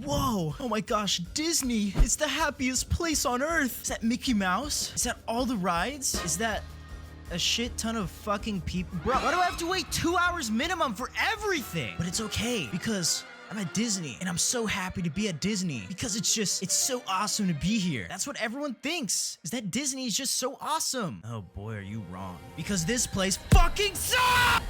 Whoa, oh my gosh, Disney, it's the happiest place on earth. Is that Mickey Mouse? Is that all the rides? Is that a shit ton of fucking people? Bro, why do I have to wait 2 hours minimum for everything? But it's okay, because I'm at Disney, and I'm so happy to be at Disney because it's so awesome to be here. That's what everyone thinks, is that Disney is just so awesome. Oh boy, are you wrong. Because this place fucking sucks!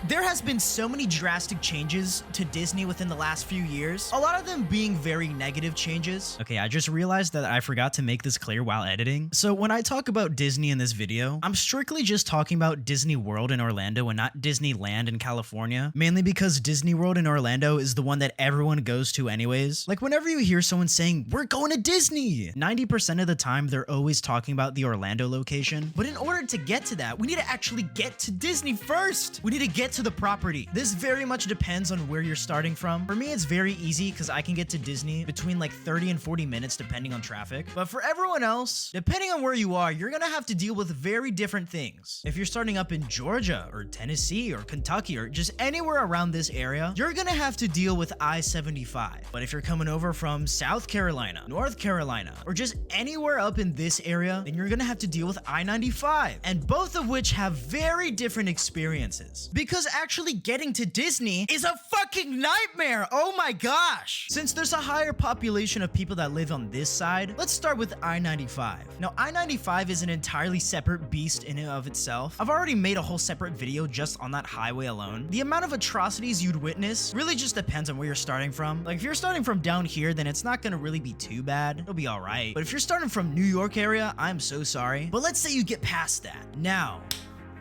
There has been so many drastic changes to Disney within the last few years, a lot of them being very negative changes. Okay, I just realized that I forgot to make this clear while editing. So when I talk about Disney in this video, I'm strictly just talking about Disney World in Orlando and not Disneyland in California, mainly because Disney World in Orlando is the one that everyone goes to anyways. Like whenever you hear someone saying, "We're going to Disney," 90% of the time they're always talking about the Orlando location. But in order to get to that, we need to actually get to Disney first. We need to get to the property. This very much depends on where you're starting from. For me, it's very easy because I can get to Disney between like 30 and 40 minutes depending on traffic. But for everyone else, depending on where you are, you're gonna have to deal with very different things. If you're starting up in Georgia or Tennessee or Kentucky or just anywhere around this area, you're gonna have to deal with I-75. But if you're coming over from South Carolina, North Carolina, or just anywhere up in this area, then you're gonna have to deal with I-95. And both of which have very different experiences. Because actually getting to Disney is a fucking nightmare. Oh my gosh. Since there's a higher population of people that live on this side, let's start with I-95. Now, I-95 is an entirely separate beast in and of itself. I've already made a whole separate video just on that highway alone. The amount of atrocities you'd witness really just depends on where you're starting from. Like if you're starting from down here, then it's not gonna really be too bad. It'll be all right. But if you're starting from New York area, I'm so sorry. But let's say you get past that. Now,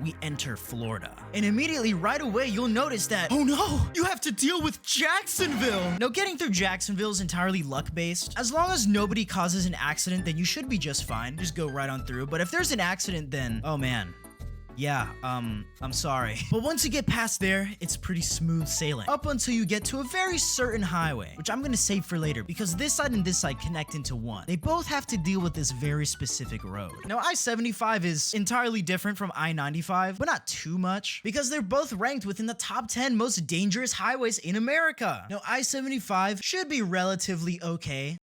we enter Florida. And immediately right away, you'll notice that, oh no, you have to deal with Jacksonville. Now, getting through Jacksonville is entirely luck-based. As long as nobody causes an accident, then you should be just fine. Just go right on through. But if there's an accident, then, oh man. Yeah, I'm sorry. But once you get past there, it's pretty smooth sailing. Up until you get to a very certain highway, which I'm gonna save for later because this side and this side connect into one. They both have to deal with this very specific road. Now, I-75 is entirely different from I-95, but not too much because they're both ranked within the top 10 most dangerous highways in America. Now, I-75 should be relatively okay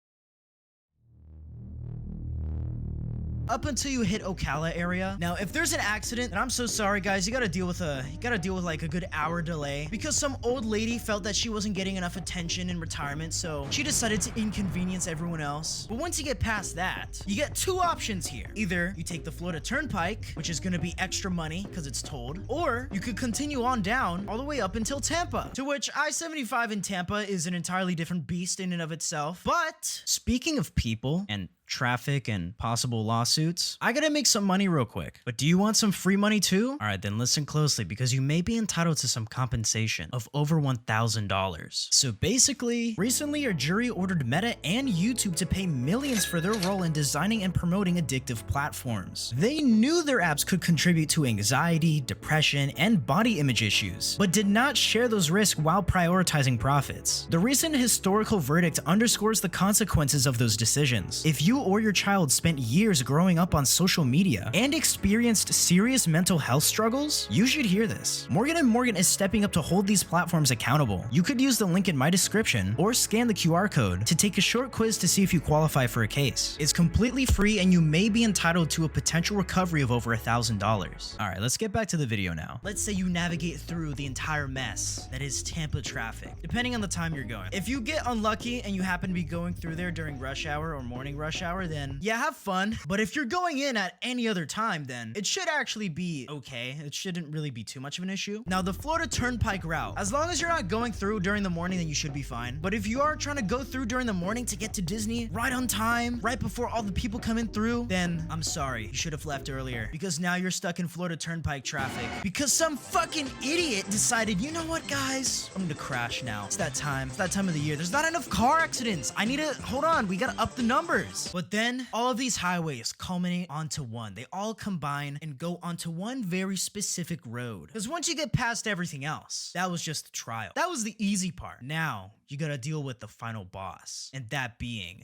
up until you hit Ocala area. Now, if there's an accident, and I'm so sorry guys, you gotta deal with like a good hour delay because some old lady felt that she wasn't getting enough attention in retirement, so she decided to inconvenience everyone else. But once you get past that, you get two options here. Either you take the Florida Turnpike, which is gonna be extra money because it's tolled, or you could continue on down all the way up until Tampa, to which I-75 in Tampa is an entirely different beast in and of itself. But speaking of people and traffic and possible lawsuits, I gotta make some money real quick. But do you want some free money too? All right, then listen closely because you may be entitled to some compensation of over $1,000. So basically, recently a jury ordered Meta and YouTube to pay millions for their role in designing and promoting addictive platforms. They knew their apps could contribute to anxiety, depression, and body image issues, but did not share those risks while prioritizing profits. The recent historical verdict underscores the consequences of those decisions. If you or your child spent years growing up on social media and experienced serious mental health struggles, you should hear this. Morgan & Morgan is stepping up to hold these platforms accountable. You could use the link in my description or scan the QR code to take a short quiz to see if you qualify for a case. It's completely free and you may be entitled to a potential recovery of over $1,000. All right, let's get back to the video now. Let's say you navigate through the entire mess that is Tampa traffic, depending on the time you're going. If you get unlucky and you happen to be going through there during rush hour or morning rush hour, then yeah, have fun. But if you're going in at any other time, then it should actually be okay. It shouldn't really be too much of an issue. Now, the Florida Turnpike route, as long as you're not going through during the morning, then you should be fine. But if you are trying to go through during the morning to get to Disney right on time, right before all the people come in through, then I'm sorry, you should have left earlier because now you're stuck in Florida Turnpike traffic because some fucking idiot decided, you know what, guys, I'm gonna crash now. It's that time. It's that time of the year. There's not enough car accidents. I need to, hold on, we gotta up the numbers. But then all of these highways culminate onto one. They all combine and go onto one very specific road. Because once you get past everything else, that was just the trial. That was the easy part. Now you gotta deal with the final boss, and that being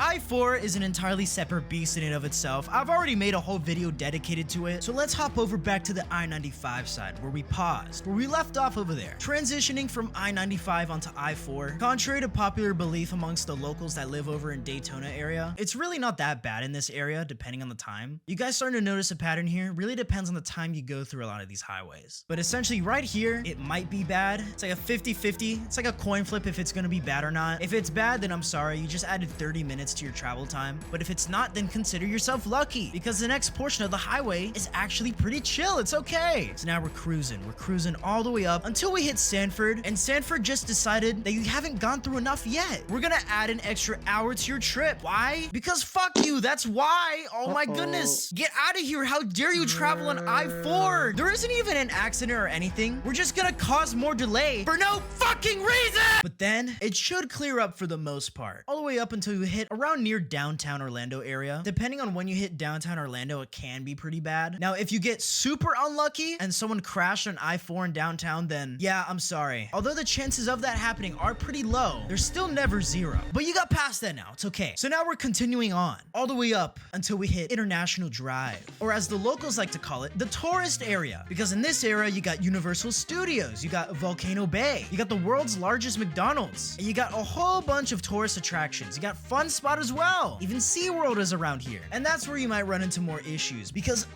I-4 is an entirely separate beast in and of itself. I've already made a whole video dedicated to it. So let's hop over back to the I-95 side where we paused, where we left off over there. Transitioning from I-95 onto I-4, contrary to popular belief amongst the locals that live over in Daytona area, it's really not that bad in this area depending on the time. You guys starting to notice a pattern here? Really depends on the time you go through a lot of these highways. But essentially right here, it might be bad. It's like a 50-50. It's like a coin flip if it's gonna be bad or not. If it's bad, then I'm sorry, you just added 30 minutes to your travel time. But if it's not, then consider yourself lucky because the next portion of the highway is actually pretty chill. It's okay. So now we're cruising all the way up until we hit Sanford, and Sanford just decided that you haven't gone through enough yet. We're gonna add an extra hour to your trip. Why? Because fuck you, that's why. Oh my goodness, get out of here. How dare you travel on I-4? There isn't even an accident or anything. We're just gonna cause more delay for no fucking reason. But then it should clear up for the most part, all the way up until you hit around near downtown Orlando area. Depending on when you hit downtown Orlando, it can be pretty bad. Now if you get super unlucky and someone crashed on I-4 in downtown, then yeah, I'm sorry. Although the chances of that happening are pretty low, they're still never zero. But you got past that now, it's okay. So now we're continuing on all the way up until we hit International Drive, or as the locals like to call it, the tourist area. Because in this area, you got Universal Studios, you got Volcano Bay, you got the world's largest McDonald's, and you got a whole bunch of tourist attractions. You got Fun Spot as well. Even SeaWorld is around here. And that's where you might run into more issues because,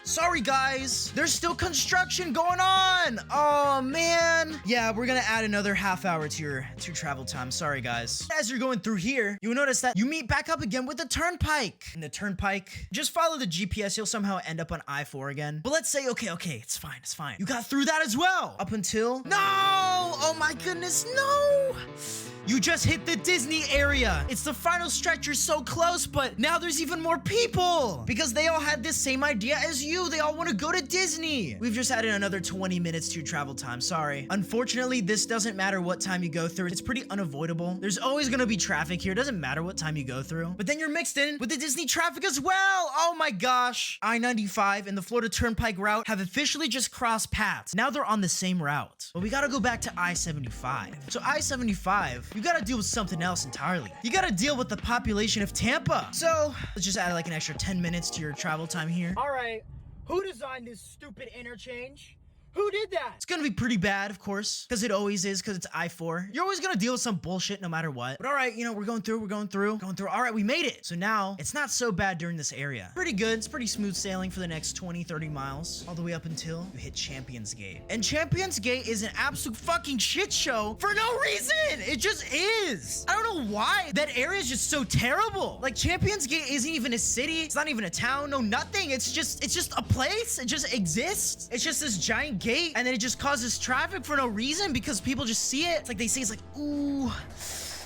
sorry guys, there's still construction going on. Oh man. Yeah, we're gonna add another half hour to your travel time. Sorry guys. As you're going through here, you'll notice that you meet back up again with the turnpike. And the turnpike, just follow the GPS, you'll somehow end up on I-4 again. But let's say, okay, it's fine. You got through that as well. Up until, no! Oh my goodness, no! You just hit the Disney area. It's the final stretch. You're so close, but now there's even more people because they all had this same idea as you. They all want to go to Disney. We've just added another 20 minutes to your travel time. Sorry. Unfortunately, this doesn't matter what time you go through. It's pretty unavoidable. There's always going to be traffic here. It doesn't matter what time you go through. But then you're mixed in with the Disney traffic as well. Oh my gosh. I-95 and the Florida Turnpike route have officially just crossed paths. Now they're on the same route. But we got to go back to I-75. So I-75, you gotta deal with something else entirely. You gotta deal with the population of Tampa. So let's just add like an extra 10 minutes to your travel time here. All right, who designed this stupid interchange? Who did that? It's gonna be pretty bad, of course, because it always is, because it's I-4. You're always gonna deal with some bullshit no matter what. But all right, you know, we're going through. All right, we made it. So now it's not so bad during this area. Pretty good. It's pretty smooth sailing for the next 20, 30 miles, all the way up until you hit Champions Gate. And Champions Gate is an absolute fucking shit show for no reason. It just is. I don't know why. That area is just so terrible. Like, Champions Gate isn't even a city. It's not even a town. No, nothing. It's just a place. It just exists. It's just this giant gate, and then it just causes traffic for no reason because people just see it. It's like they say, it's like, ooh,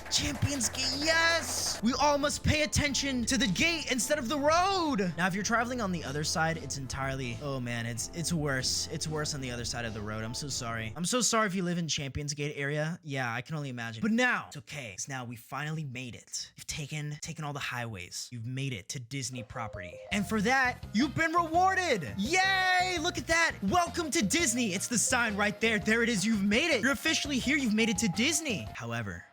Champions Gate, yes! We all must pay attention to the gate instead of the road. Now, if you're traveling on the other side, it's entirely, oh man, it's worse. It's worse on the other side of the road. I'm so sorry. I'm so sorry if you live in Champions Gate area. Yeah, I can only imagine. But now, it's okay. Because now we finally made it. You've taken all the highways. You've made it to Disney property. And for that, you've been rewarded. Yay! Look at that. Welcome to Disney. It's the sign right there. There it is. You've made it. You're officially here. You've made it to Disney. However,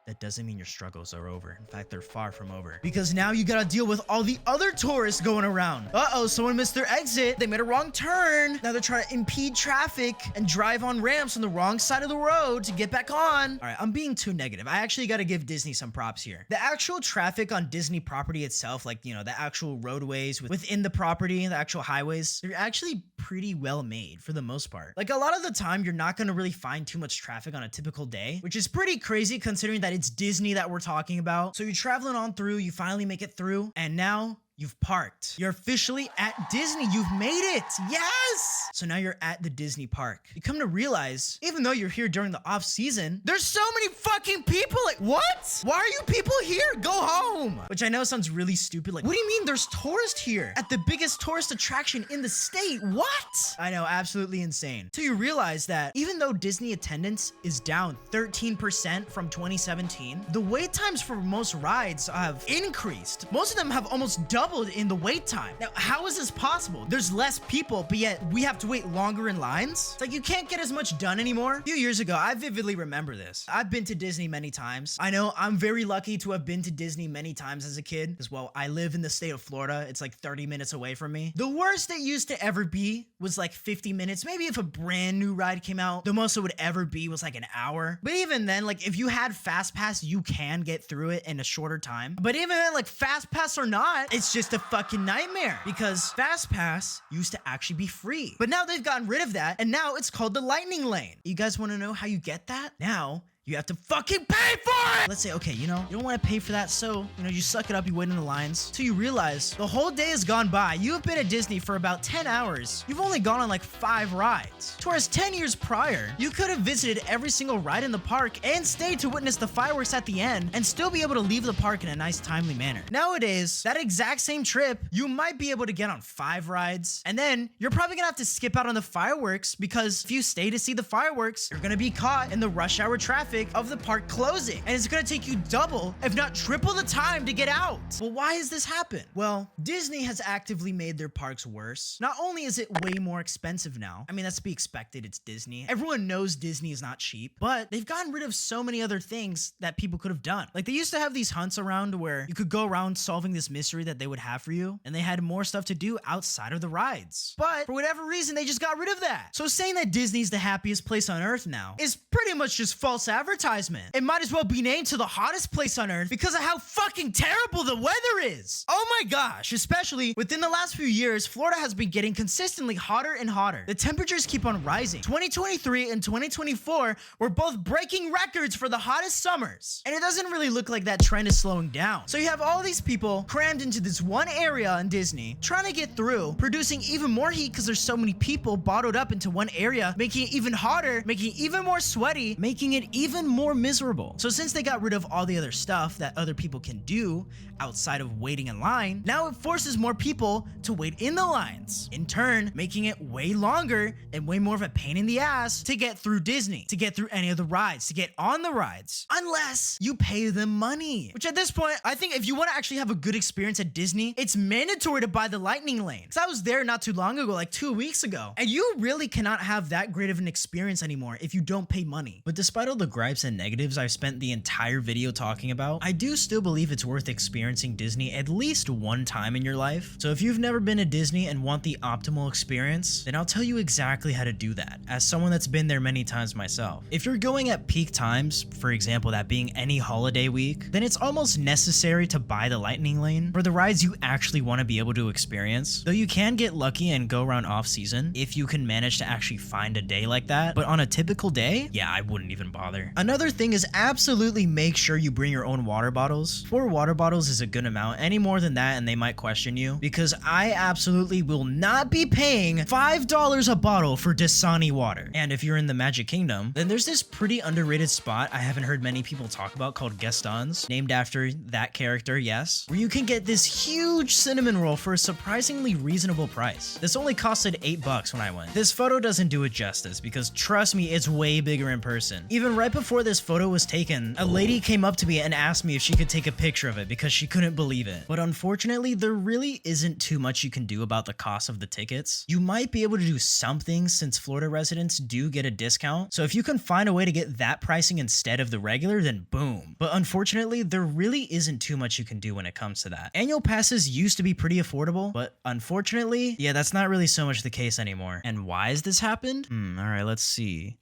that doesn't mean your struggles are over. In fact, they're far from over. Because now you gotta deal with all the other tourists going around. Uh-oh, someone missed their exit. They made a wrong turn. Now they're trying to impede traffic and drive on ramps on the wrong side of the road to get back on. All right, I'm being too negative. I actually gotta give Disney some props here. The actual traffic on Disney property itself, like, you know, the actual roadways within the property, the actual highways, they're actually pretty well made for the most part. Like, a lot of the time, you're not gonna really find too much traffic on a typical day, which is pretty crazy considering that it's Disney that we're talking about. So you're traveling on through, you finally make it through, and now you've parked. You're officially at Disney. You've made it. Yes! So now you're at the Disney park. You come to realize, even though you're here during the off season, there's so many fucking people. Like, what? Why are you people here? Go home. Which I know sounds really stupid. Like, what do you mean there's tourists here at the biggest tourist attraction in the state? What? I know, absolutely insane. So you realize that even though Disney attendance is down 13% from 2017, the wait times for most rides have increased. Most of them have almost doubled in the wait time. Now, how is this possible? There's less people, but yet we have have to wait longer in lines. It's like you can't get as much done anymore. A few years ago, I vividly remember this. I've been to Disney many times. I know I'm very lucky to have been to Disney many times as a kid, as well. I live in the state of Florida. It's like 30 minutes away from me. The worst it used to ever be was like 50 minutes. Maybe if a brand new ride came out, the most it would ever be was like an hour. But even then, like if you had Fast Pass, you can get through it in a shorter time. But even then, like Fast Pass or not, it's just a fucking nightmare because Fast Pass used to actually be free. But now they've gotten rid of that and now it's called the Lightning Lane. You guys want to know how you get that? Now, you have to fucking pay for it! Let's say, okay, you don't want to pay for that, so, you suck it up, you wait in the lines, till you realize the whole day has gone by. You have been at Disney for about 10 hours. You've only gone on like 5 rides. Whereas 10 years prior, you could have visited every single ride in the park and stayed to witness the fireworks at the end and still be able to leave the park in a nice, timely manner. Nowadays, that exact same trip, you might be able to get on 5 rides, and then you're probably gonna have to skip out on the fireworks because if you stay to see the fireworks, you're gonna be caught in the rush hour traffic of the park closing, and it's gonna take you double, if not triple the time to get out. Well, why has this happened? Well, Disney has actively made their parks worse. Not only is it way more expensive now, I mean, that's to be expected, it's Disney. Everyone knows Disney is not cheap, but they've gotten rid of so many other things that people could have done. Like they used to have these hunts around where you could go around solving this mystery that they would have for you, and they had more stuff to do outside of the rides. But for whatever reason, they just got rid of that. So saying that Disney's the happiest place on earth now is pretty much just false advertisement. It might as well be named to the hottest place on earth because of how fucking terrible the weather is. Oh my gosh, especially within the last few years, Florida has been getting consistently hotter and hotter. The temperatures keep on rising. 2023 and 2024 were both breaking records for the hottest summers. And it doesn't really look like that trend is slowing down. So you have all these people crammed into this one area in Disney, trying to get through, producing even more heat because there's so many people bottled up into one area, making it even hotter, making it even more sweaty, making it even more miserable. So since they got rid of all the other stuff that other people can do outside of waiting in line, now it forces more people to wait in the lines, in turn making it way longer and way more of a pain in the ass to get through Disney, to get through any of the rides, to get on the rides, unless you pay them money. Which at this point, I think if you want to actually have a good experience at Disney, it's mandatory to buy the Lightning Lane. So I was there not too long ago, like 2 weeks ago, and you really cannot have that great of an experience anymore if you don't pay money. But despite all the gripes and negatives I've spent the entire video talking about, I do still believe it's worth experiencing Disney at least one time in your life. So if you've never been to Disney and want the optimal experience, then I'll tell you exactly how to do that, as someone that's been there many times myself. If you're going at peak times, for example that being any holiday week, then it's almost necessary to buy the Lightning Lane for the rides you actually want to be able to experience. Though you can get lucky and go around off season if you can manage to actually find a day like that, but on a typical day, yeah, I wouldn't even bother. Another thing is absolutely make sure you bring your own water bottles. 4 water bottles is a good amount. Any more than that and they might question you, because I absolutely will not be paying $5 a bottle for Dasani water. And if you're in the Magic Kingdom, then there's this pretty underrated spot I haven't heard many people talk about called Gaston's, named after that character, yes, where you can get this huge cinnamon roll for a surprisingly reasonable price. This only costed $8 when I went. This photo doesn't do it justice because trust me, it's way bigger in person. Even right before this photo was taken, a lady came up to me and asked me if she could take a picture of it because she couldn't believe it. But unfortunately, there really isn't too much you can do about the cost of the tickets. You might be able to do something since Florida residents do get a discount. So if you can find a way to get that pricing instead of the regular, then boom. But unfortunately, there really isn't too much you can do when it comes to that. Annual passes used to be pretty affordable, but unfortunately, yeah, that's not really so much the case anymore. And why has this happened? All right, let's see.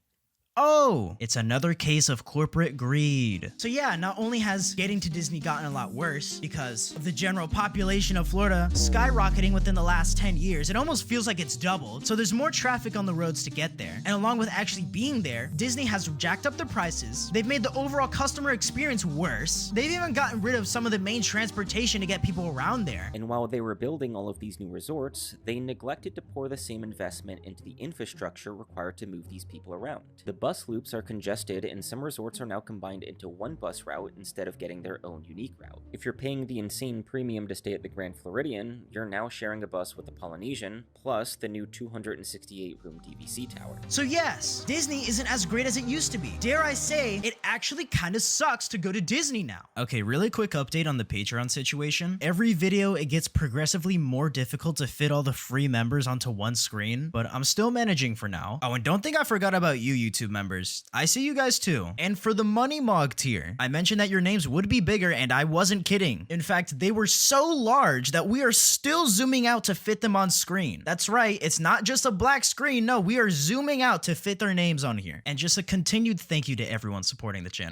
Oh, it's another case of corporate greed. So yeah, not only has getting to Disney gotten a lot worse because of the general population of Florida skyrocketing within the last 10 years, it almost feels like it's doubled. So there's more traffic on the roads to get there. And along with actually being there, Disney has jacked up the prices. They've made the overall customer experience worse. They've even gotten rid of some of the main transportation to get people around there. And while they were building all of these new resorts, they neglected to pour the same investment into the infrastructure required to move these people around. The bus loops are congested and some resorts are now combined into one bus route instead of getting their own unique route. If you're paying the insane premium to stay at the Grand Floridian, you're now sharing a bus with the Polynesian, plus the new 268-room DVC tower. So yes, Disney isn't as great as it used to be. Dare I say, it actually kind of sucks to go to Disney now. Okay, really quick update on the Patreon situation. Every video, it gets progressively more difficult to fit all the free members onto one screen, but I'm still managing for now. Oh, and don't think I forgot about you YouTube members. I see you guys too. And for the Money Mog tier, I mentioned that your names would be bigger and I wasn't kidding. In fact, they were so large that we are still zooming out to fit them on screen. That's right, it's not just a black screen, no, we are zooming out to fit their names on here. And just a continued thank you to everyone supporting the channel.